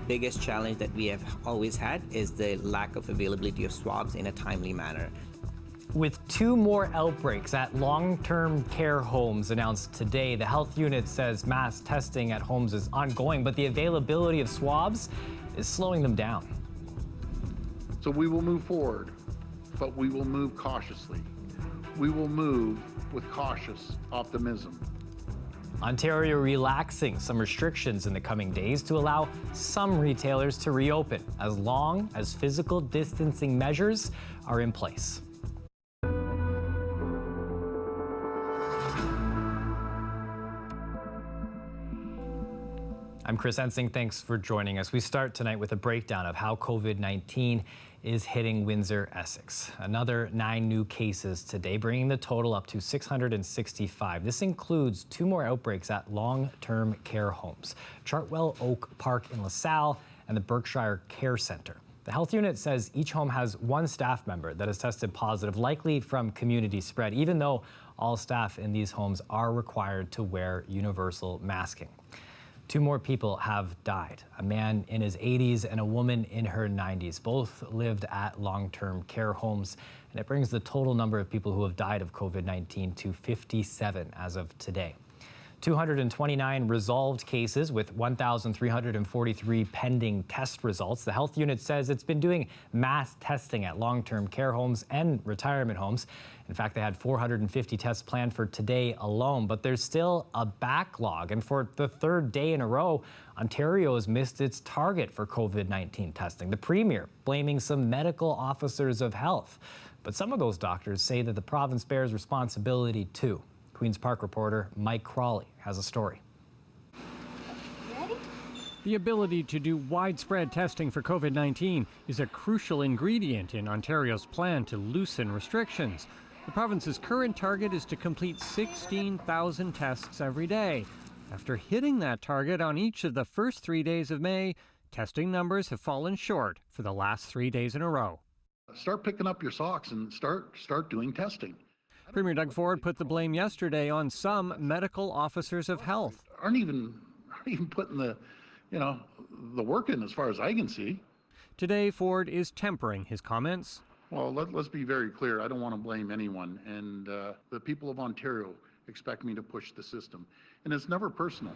biggest challenge that we have always had is the lack of availability of swabs in a timely manner. With 2 more outbreaks at long-term care homes announced today, the health unit says mass testing at homes is ongoing, but the availability of swabs is slowing them down. So we will move forward, but we will move cautiously. We will move with cautious optimism. Ontario relaxing some restrictions in the coming days to allow some retailers to reopen, as long as physical distancing measures are in place. I'm Chris Ensing. Thanks for joining us. We start tonight with a breakdown of how COVID-19 is hitting Windsor, Essex. Another 9 new cases today, bringing the total up to 665. This includes 2 more outbreaks at long-term care homes, Chartwell Oak Park in LaSalle and the Berkshire Care Centre. The health unit says each home has 1 staff member that has tested positive, likely from community spread, even though all staff in these homes are required to wear universal masking. 2 more people have died, a man in his 80s and a woman in her 90s. Both lived at long-term care homes, and it brings the total number of people who have died of COVID-19 to 57 as of today. 229 resolved cases with 1,343 pending test results. The health unit says it's been doing mass testing at long-term care homes and retirement homes. In fact, they had 450 tests planned for today alone, but there's still a backlog. And for the 3rd day in a row, Ontario has missed its target for COVID-19 testing. The Premier blaming some medical officers of health. But some of those doctors say that the province bears responsibility too. Queen's Park reporter Mike Crawley has a story. The ability to do widespread testing for COVID-19 is a crucial ingredient in Ontario's plan to loosen restrictions. The province's current target is to complete 16,000 tests every day. After hitting that target on each of the first 3 days of May, testing numbers have fallen short for the last 3 days in a row. Start picking up your socks and start doing testing. Premier Doug Ford put the blame yesterday on some medical officers of health. Aren't even putting the work in as far as I can see. Today, Ford is tempering his comments. Well, let's be very clear. I don't want to blame anyone, and the people of Ontario expect me to push the system, and it's never personal.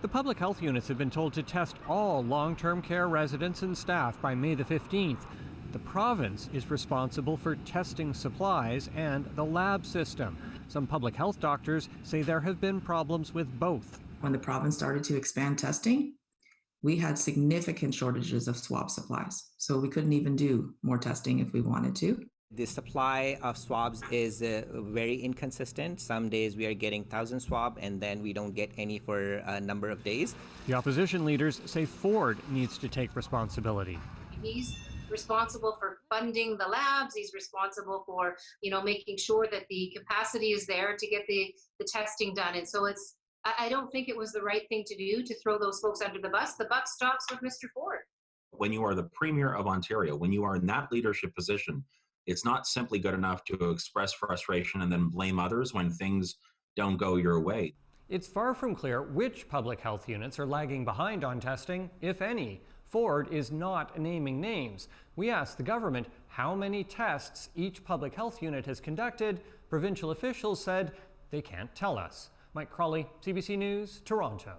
The public health units have been told to test all long-term care residents and staff by May the 15th. The province is responsible for testing supplies and the lab system. Some public health doctors say there have been problems with both. When the province started to expand testing, we had significant shortages of swab supplies. So we couldn't even do more testing if we wanted to. The supply of swabs is very inconsistent. Some days we are getting 1,000 swab and then we don't get any for a number of days. The opposition leaders say Ford needs to take responsibility. He's responsible for funding the labs. He's responsible for, making sure that the capacity is there to get the testing done. And so I don't think it was the right thing to do to throw those folks under the bus. The buck stops with Mr. Ford. When you are the Premier of Ontario, when you are in that leadership position, it's not simply good enough to express frustration and then blame others when things don't go your way. It's far from clear which public health units are lagging behind on testing, if any. Ford is not naming names. We asked the government how many tests each public health unit has conducted. Provincial officials said they can't tell us. Mike Crawley, CBC News, Toronto.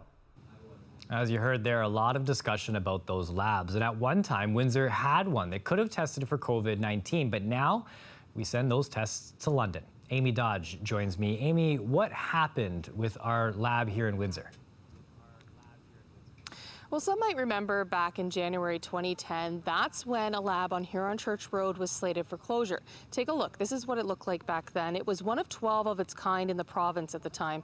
As you heard there, a lot of discussion about those labs. And at one time, Windsor had one that could have tested for COVID-19, but now we send those tests to London. Amy Dodge joins me. Amy, what happened with our lab here in Windsor? Well, some might remember back in January 2010, that's when a lab on Huron Church Road was slated for closure. Take a look. This is what it looked like back then. It was one of 12 of its kind in the province at the time.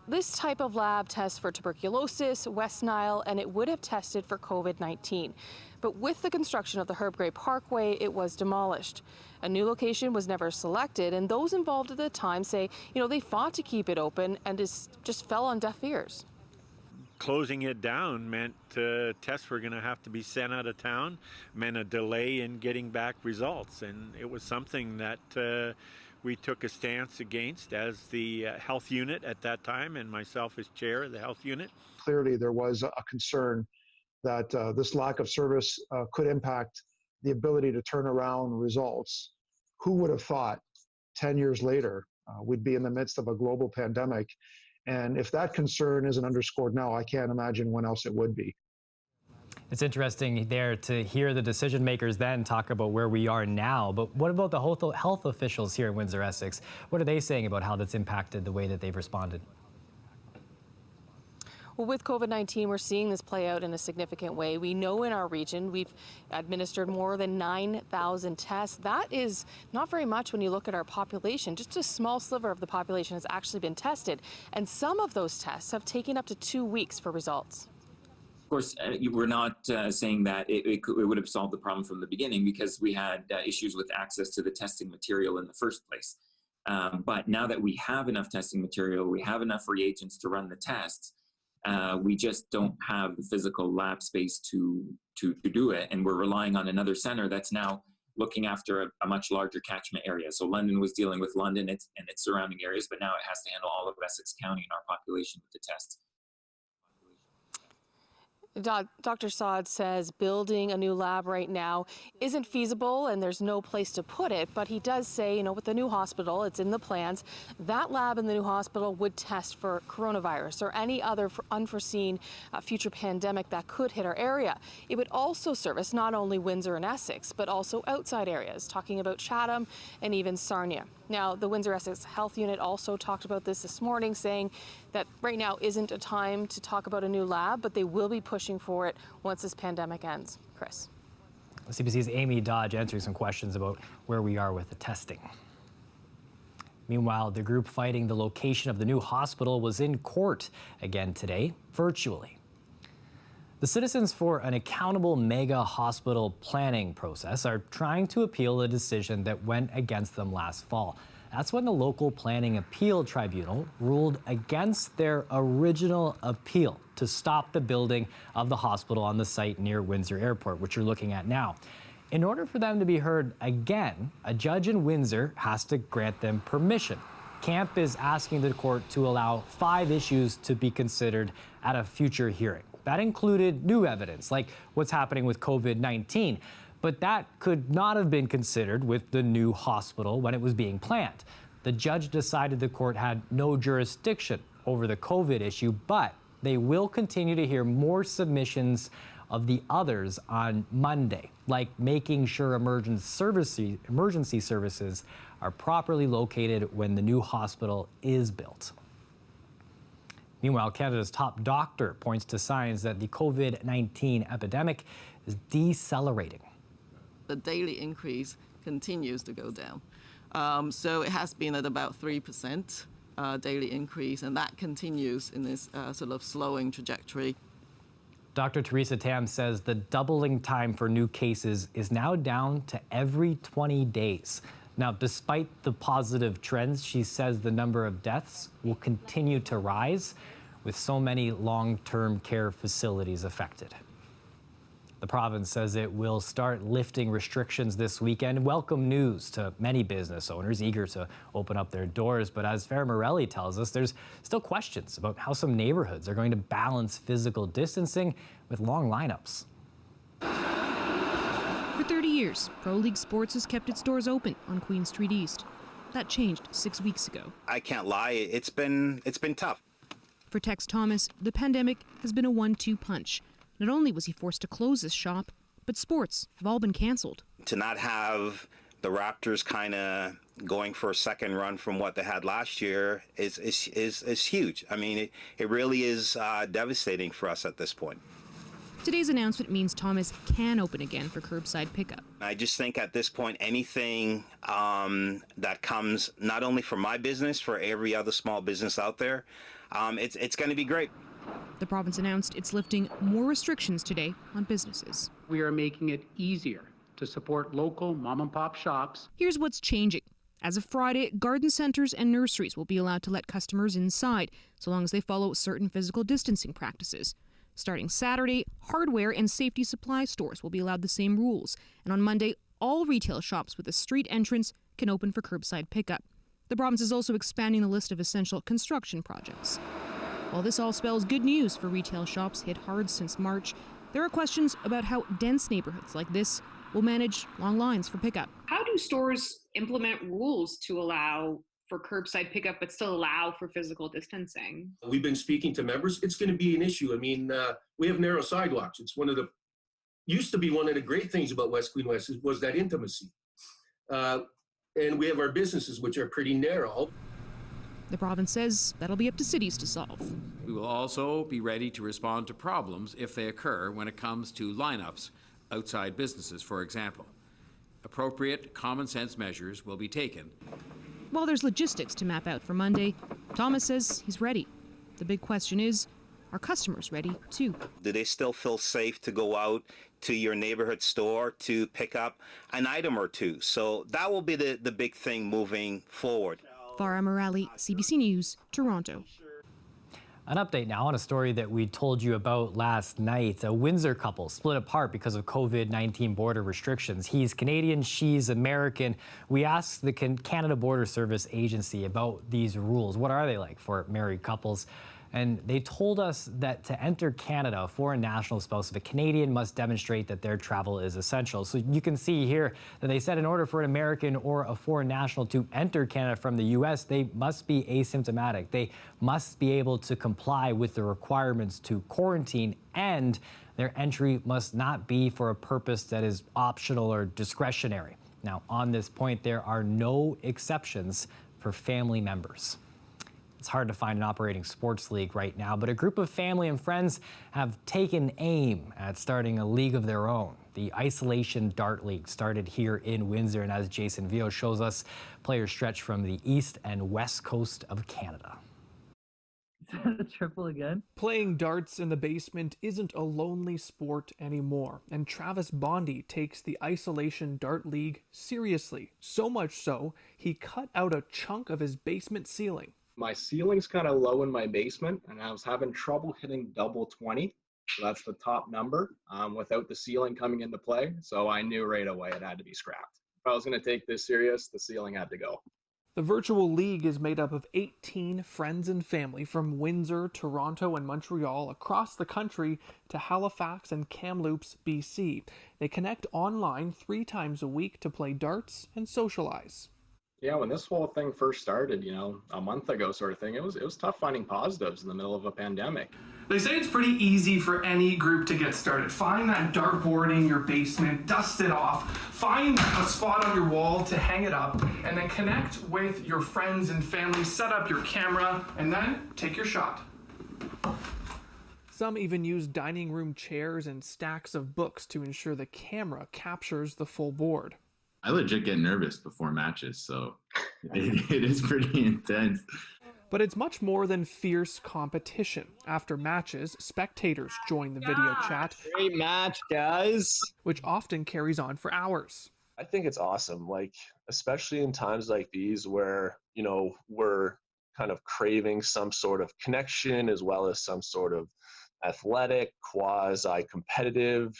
This type of lab tests for tuberculosis, West Nile, and it would have tested for COVID-19. But with the construction of the Herb Gray Parkway, it was demolished. A new location was never selected, and those involved at the time say, they fought to keep it open and just fell on deaf ears. Closing it down meant tests were going to have to be sent out of town, meant a delay in getting back results. And it was something that we took a stance against as the health unit at that time, and myself as chair of the health unit. Clearly, there was a concern that this lack of service could impact the ability to turn around results. Who would have thought 10 years later we'd be in the midst of a global pandemic? And if that concern isn't underscored now, I can't imagine when else it would be. It's interesting there to hear the decision makers then talk about where we are now. But what about the health officials here in Windsor, Essex? What are they saying about how that's impacted the way that they've responded? Well, with COVID-19, we're seeing this play out in a significant way. We know in our region we've administered more than 9,000 tests. That is not very much when you look at our population. Just a small sliver of the population has actually been tested. And some of those tests have taken up to 2 weeks for results. Of course, we're not saying that it would have solved the problem from the beginning, because we had issues with access to the testing material in the first place. But now that we have enough testing material, we have enough reagents to run the tests, we just don't have the physical lab space to do it. And we're relying on another center that's now looking after a much larger catchment area. So London was dealing with London and its surrounding areas, but now it has to handle all of Essex County and our population with the tests. Dr. Saad says building a new lab right now isn't feasible and there's no place to put it, but he does say, you know, with the new hospital, it's in the plans, that lab in the new hospital would test for coronavirus or any other unforeseen future pandemic that could hit our area. It would also service not only Windsor and Essex, but also outside areas, talking about Chatham and even Sarnia. Now, the Windsor Essex Health Unit also talked about this morning, saying that right now isn't a time to talk about a new lab, but they will be pushing for it once this pandemic ends. Chris. CBC's Amy Dodge answering some questions about where we are with the testing. Meanwhile, the group fighting the location of the new hospital was in court again today, virtually. The Citizens for an Accountable Mega Hospital planning process are trying to appeal a decision that went against them last fall. That's when the local planning appeal tribunal ruled against their original appeal to stop the building of the hospital on the site near Windsor Airport, which you're looking at now. In order for them to be heard again, a judge in Windsor has to grant them permission. Camp is asking the court to allow 5 issues to be considered at a future hearing. That included new evidence, like what's happening with COVID-19. But that could not have been considered with the new hospital when it was being planned. The judge decided the court had no jurisdiction over the COVID issue, but they will continue to hear more submissions of the others on Monday, like making sure emergency services are properly located when the new hospital is built. Meanwhile, Canada's top doctor points to signs that the COVID-19 epidemic is decelerating. The daily increase continues to go down. So it has been at about 3% daily increase, and that continues in this sort of slowing trajectory. Dr. Teresa Tam says the doubling time for new cases is now down to every 20 days. Now, despite the positive trends, she says the number of deaths will continue to rise with so many long-term care facilities affected. The province says it will start lifting restrictions this weekend. Welcome news to many business owners eager to open up their doors. But as Farah Morelli tells us, there's still questions about how some neighborhoods are going to balance physical distancing with long lineups. For 30 years, Pro League Sports has kept its doors open on Queen Street East. That changed 6 weeks ago. I can't lie, it's been tough. For Tex Thomas, the pandemic has been a 1-2 punch. Not only was he forced to close his shop, but sports have all been canceled. To not have the Raptors kind of going for a second run from what they had last year is huge. I mean, it really is devastating for us at this point. Today's announcement means Thomas can open again for curbside pickup. I just think at this point, anything that comes not only for my business, for every other small business out there, it's going to be great. The province announced it's lifting more restrictions today on businesses. We are making it easier to support local mom-and-pop shops. Here's what's changing. As of Friday, garden centers and nurseries will be allowed to let customers inside, so long as they follow certain physical distancing practices. Starting Saturday, hardware and safety supply stores will be allowed the same rules. And on Monday, all retail shops with a street entrance can open for curbside pickup. The province is also expanding the list of essential construction projects. While this all spells good news for retail shops hit hard since March, There are questions about how dense neighborhoods like this will manage long lines for pickup. How do stores implement rules to allow for curbside pickup but still allow for physical distancing? We've been speaking to members. It's going to be an issue. I mean, we have narrow sidewalks. It's used to be one of the great things about West Queen West was that intimacy. And we have our businesses, which are pretty narrow. The province says that'll be up to cities to solve. We will also be ready to respond to problems if they occur when it comes to lineups outside businesses, for example. Appropriate common sense measures will be taken. While there's logistics to map out for Monday, Thomas says he's ready. The big question is, are customers ready too? Do they still feel safe to go out to your neighborhood store to pick up an item or two? So that will be the big thing moving forward. Farah Morali, CBC News, Toronto. An update now on a story that we told you about last night. A Windsor couple split apart because of COVID-19 border restrictions. He's Canadian, she's American. We asked the Canada Border Service Agency about these rules. What are they like for married couples? And they told us that to enter Canada, a foreign national spouse of a Canadian must demonstrate that their travel is essential. So you can see here that they said in order for an American or a foreign national to enter Canada from the U.S., they must be asymptomatic. They must be able to comply with the requirements to quarantine, and their entry must not be for a purpose that is optional or discretionary. Now, on this point, there are no exceptions for family members. It's hard to find an operating sports league right now, but a group of family and friends have taken aim at starting a league of their own. The Isolation Dart League started here in Windsor, and as Jason Vio shows us, players stretch from the east and west coast of Canada. Triple again? Playing darts in the basement isn't a lonely sport anymore, and Travis Bondi takes the Isolation Dart League seriously. So much so, he cut out a chunk of his basement ceiling. My ceiling's kind of low in my basement, and I was having trouble hitting double 20. So that's the top number without the ceiling coming into play. So I knew right away it had to be scrapped. If I was going to take this serious, the ceiling had to go. The virtual league is made up of 18 friends and family from Windsor, Toronto, and Montreal across the country to Halifax and Kamloops, BC. They connect online 3 times a week to play darts and socialize. Yeah, when this whole thing first started, a month ago sort of thing, it was tough finding positives in the middle of a pandemic. They say it's pretty easy for any group to get started. Find that dartboard in your basement, dust it off, find a spot on your wall to hang it up, and then connect with your friends and family, set up your camera, and then take your shot. Some even use dining room chairs and stacks of books to ensure the camera captures the full board. I legit get nervous before matches, so it is pretty intense. But it's much more than fierce competition. After matches, spectators join the video chat. Great match, guys. Which often carries on for hours. I think it's awesome, especially in times like these where, we're kind of craving some sort of connection as well as some sort of athletic, quasi-competitive,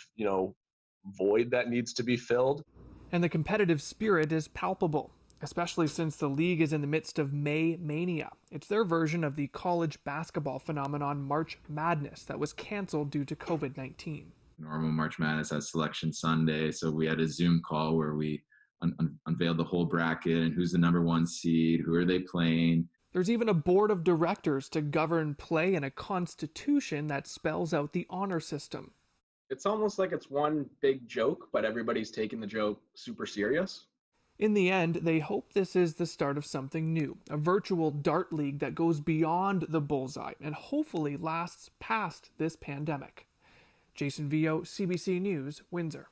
void that needs to be filled. And the competitive spirit is palpable, especially since the league is in the midst of May Mania. It's their version of the college basketball phenomenon March Madness that was canceled due to COVID-19. Normal March Madness has Selection Sunday, so we had a Zoom call where we unveiled the whole bracket and who's the number 1 seed, who are they playing. There's even a board of directors to govern play and a constitution that spells out the honor system. It's almost like it's one big joke, but everybody's taking the joke super serious. In the end, they hope this is the start of something new, a virtual dart league that goes beyond the bullseye and hopefully lasts past this pandemic. Jason Vio, CBC News, Windsor.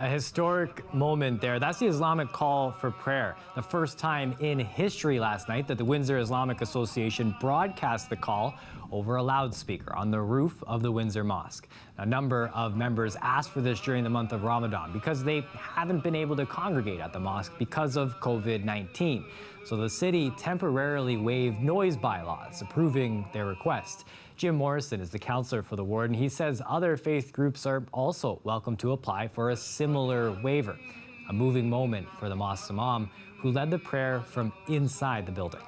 A historic moment there. That's the Islamic call for prayer. The first time in history last night that the Windsor Islamic Association broadcast the call over a loudspeaker on the roof of the Windsor Mosque. A number of members asked for this during the month of Ramadan because they haven't been able to congregate at the mosque because of COVID-19. So the city temporarily waived noise bylaws, approving their request. Jim Morrison is the counselor for the ward, and he says other faith groups are also welcome to apply for a similar waiver. A moving moment for the mosque's imam, who led the prayer from inside the building.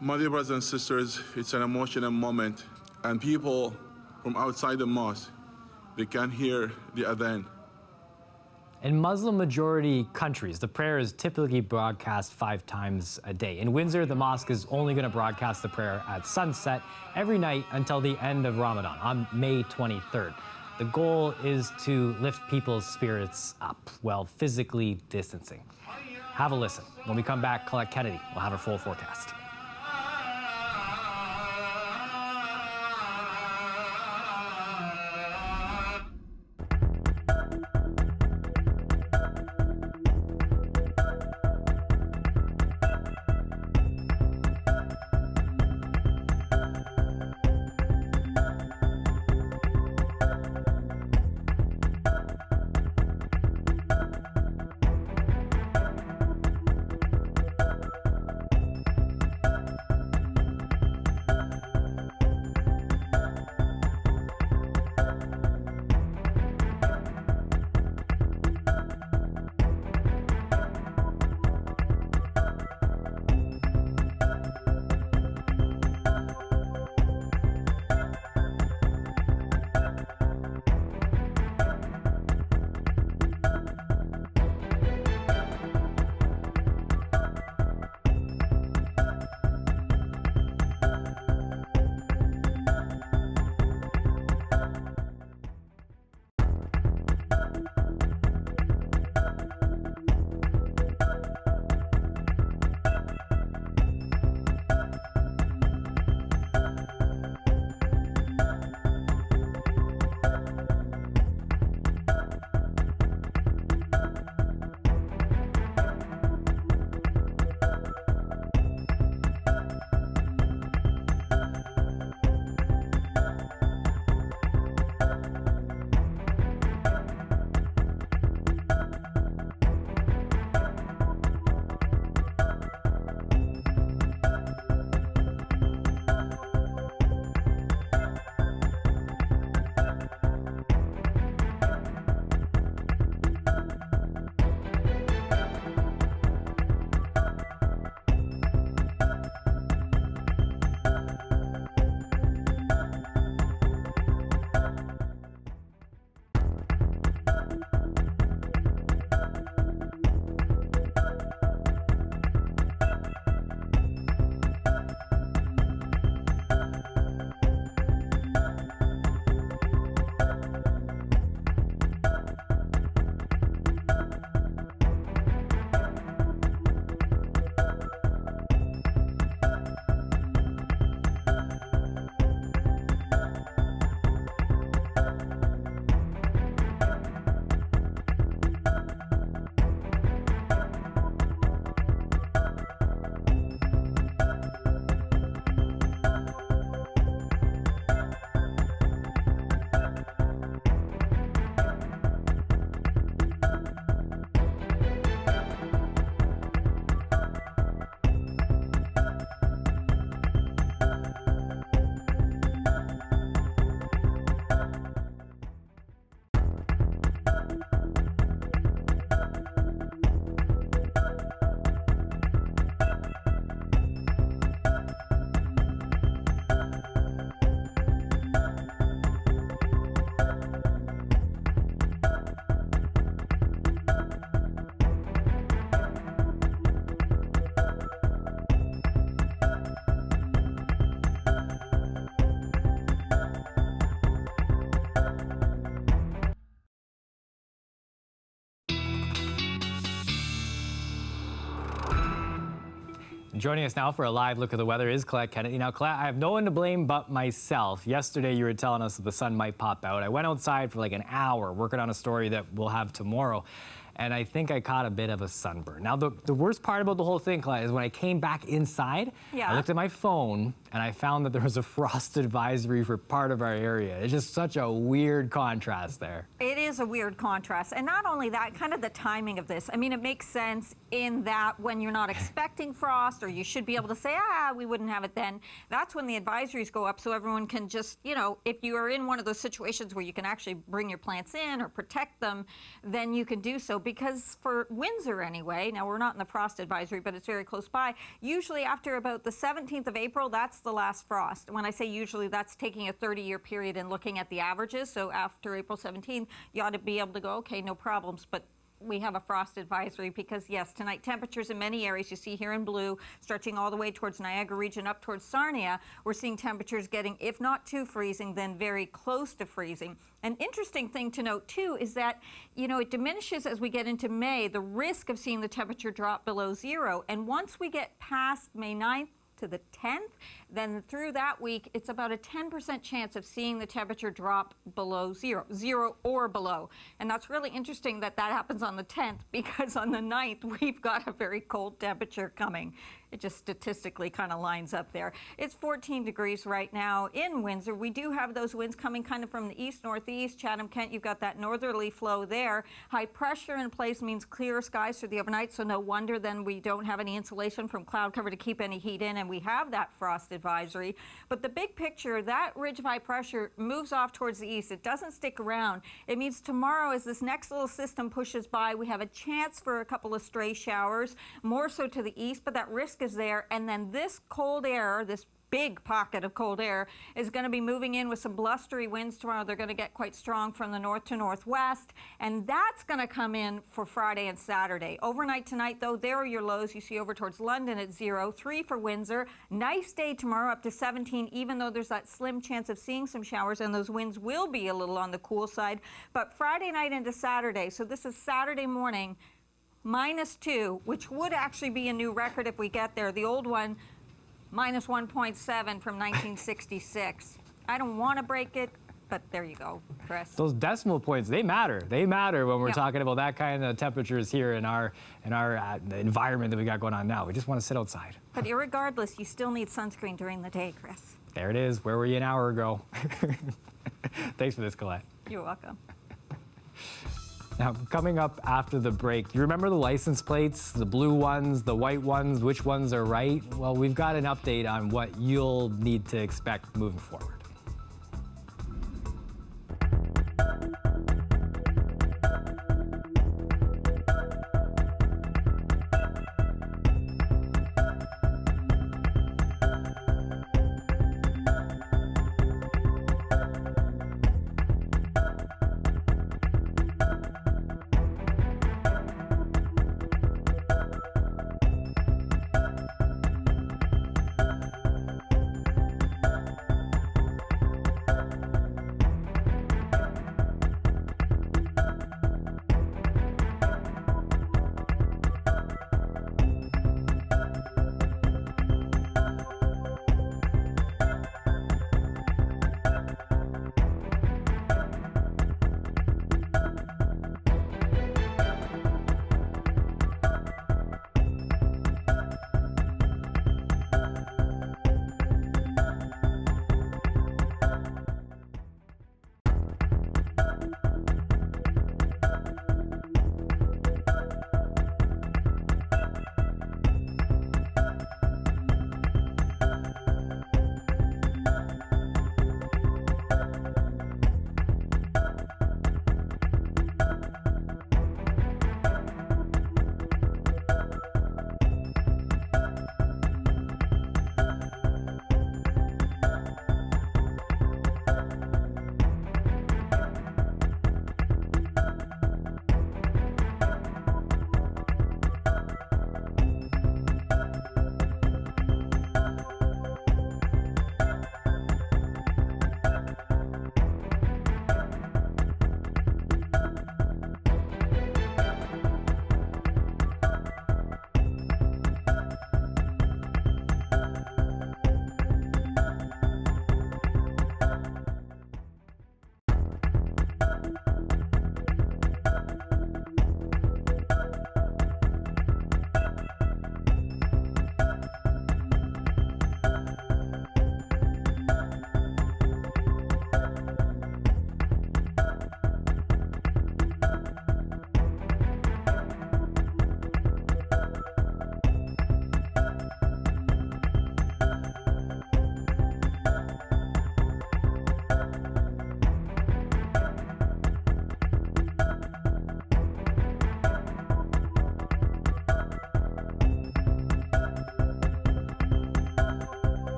My dear brothers and sisters, it's an emotional moment, and people from outside the mosque, they can hear the adhan. In Muslim-majority countries, the prayer is typically broadcast 5 times a day. In Windsor, the mosque is only going to broadcast the prayer at sunset every night until the end of Ramadan on May 23rd. The goal is to lift people's spirits up while physically distancing. Have a listen. When we come back, Colette Kennedy will have her full forecast. Joining us now for a live look at the weather is Colette Kennedy. Now, Colette, I have no one to blame but myself. Yesterday, you were telling us that the sun might pop out. I went outside for like an hour working on a story that we'll have tomorrow. and I think I caught a bit of a sunburn. Now, the worst part about the whole thing, Clyde, is when I came back inside, I looked at my phone and I found that there was a frost advisory for part of our area. It's just such a weird contrast there. It is a weird contrast. And not only that, kind of the timing of this. I mean, it makes sense in that when you're not expecting frost, or you should be able to say, we wouldn't have it then, that's when the advisories go up, so everyone can just, you know, if you are in one of those situations where you can actually bring your plants in or protect them, then you can do so. Because for Windsor anyway, now we're not in the frost advisory, but it's very close by, usually after about the 17th of April, that's the last frost. When I say usually, that's taking a 30-year period and looking at the averages. So after April 17th, you ought to be able to go, okay, no problems. But we have a frost advisory because, yes, tonight temperatures in many areas, you see here in blue, stretching all the way towards Niagara region up towards Sarnia, we're seeing temperatures getting, if not to freezing, then very close to freezing. An interesting thing to note, too, is that, you know, it diminishes as we get into May, the risk of seeing the temperature drop below zero. And once we get past May 9th, to the 10th, then through that week, it's about a 10% chance of seeing the temperature drop below zero or below. And that's really interesting that that happens on the 10th, because on the 9th, we've got a very cold temperature coming. It just statistically kind of lines up there. It's 14 degrees right now in Windsor. We do have those winds coming kind of from the east-northeast. Chatham-Kent, you've got that northerly flow there. High pressure in place means clear skies through the overnight, so no wonder then we don't have any insulation from cloud cover to keep any heat in, and we have that frost advisory. But the big picture, that ridge of high pressure moves off towards the east. It doesn't stick around. It means tomorrow, as this next little system pushes by, we have a chance for a couple of stray showers, more so to the east, but that risk is there. And then this cold air, this big pocket of cold air, is going to be moving in with some blustery winds tomorrow. They're going to get quite strong from the north to northwest, and that's going to come in for Friday and Saturday. Overnight tonight, though, there are your lows. You see over towards London at 0, 3 for Windsor. Nice day tomorrow, up to 17, even though there's that slim chance of seeing some showers, and those winds will be a little on the cool side. But Friday night into Saturday, so this is Saturday morning, -2, which would actually be a new record if we get there. The old one, -1.7 from 1966. I don't want to break it, but there you go, Chris. Those decimal points, they matter. They matter when we're talking about that kind of temperatures here in our environment that we got going on now. We just want to sit outside. But irregardless, you still need sunscreen during the day, Chris. There it is. Where were you an hour ago? Thanks for this, Colette. You're welcome. Now, coming up after the break, you remember the license plates, the blue ones, the white ones, which ones are right? Well, we've got an update on what you'll need to expect moving forward.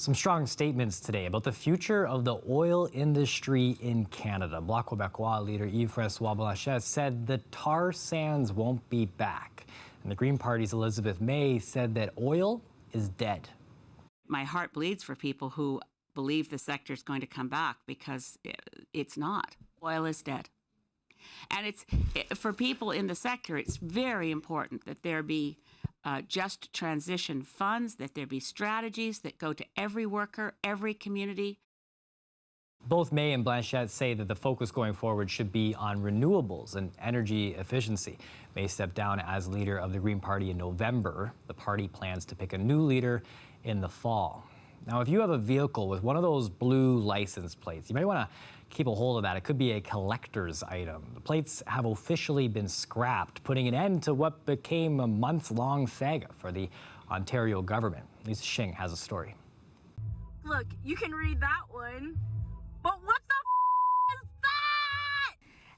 Some strong statements today about the future of the oil industry in Canada. Bloc Québécois leader Yves-François Blanchet said the tar sands won't be back. And the Green Party's Elizabeth May said that oil is dead. My heart bleeds for people who believe the sector is going to come back, because it's not. Oil is dead. And for people in the sector, it's very important that there be just transition funds, that there be strategies that go to every worker, every community. Both May and Blanchette say that the focus going forward should be on renewables and energy efficiency. May stepped down as leader of the Green Party in November. The party plans to pick a new leader in the fall. Now, if you have a vehicle with one of those blue license plates, you might want to keep a hold of that. It could be a collector's item. The plates have officially been scrapped, putting an end to what became a month-long saga for the Ontario government. Lisa Shing has a story. Look, you can read that one, but what the is that?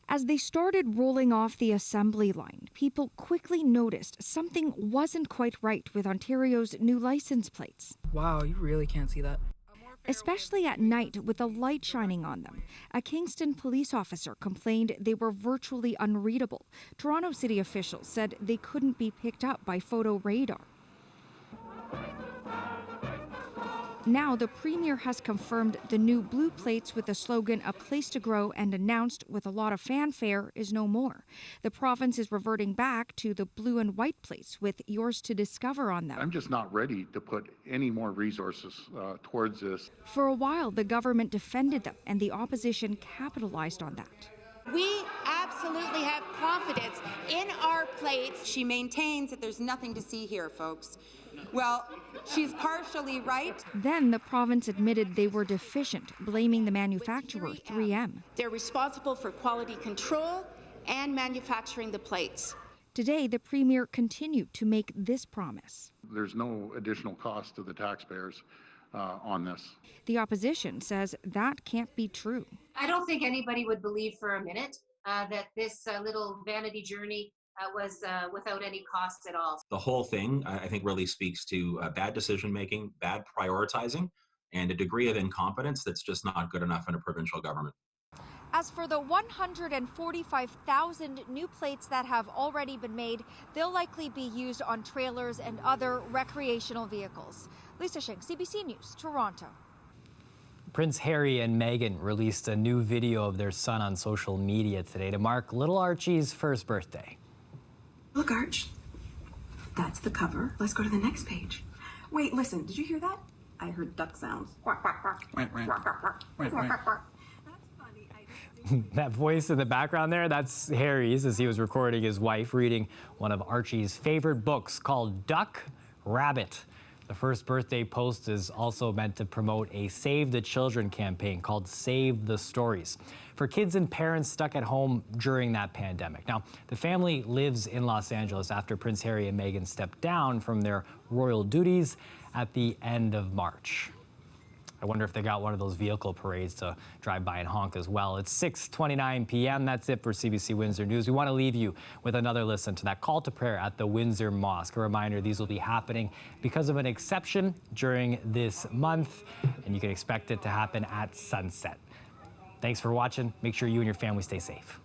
As they started rolling off the assembly line, people quickly noticed something wasn't quite right with Ontario's new license plates. Wow, you really can't see that. Especially at night with the light shining on them. A Kingston police officer complained they were virtually unreadable. Toronto city officials said they couldn't be picked up by photo radar. Now, the Premier has confirmed the new blue plates with the slogan "A Place to Grow" and announced, with a lot of fanfare, is no more. The province is reverting back to the blue and white plates with "Yours to Discover" on them. I'm just not ready to put any more resources towards this. For a while, the government defended them, and the opposition capitalized on that. We absolutely have confidence in our plates. She maintains that there's nothing to see here, folks. Well, she's partially right. Then the province admitted they were deficient, blaming the manufacturer, 3M. They're responsible for quality control and manufacturing the plates. Today, the Premier continued to make this promise. There's no additional cost to the taxpayers on this. The opposition says that can't be true. I don't think anybody would believe for a minute that this little vanity journey was without any cost at all. The whole thing, I think, really speaks to bad decision-making, bad prioritizing, and a degree of incompetence that's just not good enough in a provincial government. As for the 145,000 new plates that have already been made, they'll likely be used on trailers and other recreational vehicles. Lisa Shing, CBC News, Toronto. Prince Harry and Meghan released a new video of their son on social media today to mark little Archie's first birthday. Look, Arch, that's the cover. Let's go to the next page. Wait, listen, did you hear that? I heard duck sounds. Quack, quack, quack. Quack, quack, quack. Quack, quack, quack. That voice in the background there, that's Harry's as he was recording his wife reading one of Archie's favorite books called Duck, Rabbit. The first birthday post is also meant to promote a Save the Children campaign called Save the Stories for kids and parents stuck at home during that pandemic. Now, the family lives in Los Angeles after Prince Harry and Meghan stepped down from their royal duties at the end of March. I wonder if they got one of those vehicle parades to drive by and honk as well. It's 6:29 p.m. That's it for CBC Windsor News. We want to leave you with another listen to that call to prayer at the Windsor Mosque. A reminder, these will be happening because of an exception during this month, and you can expect it to happen at sunset. Thanks for watching. Make sure you and your family stay safe.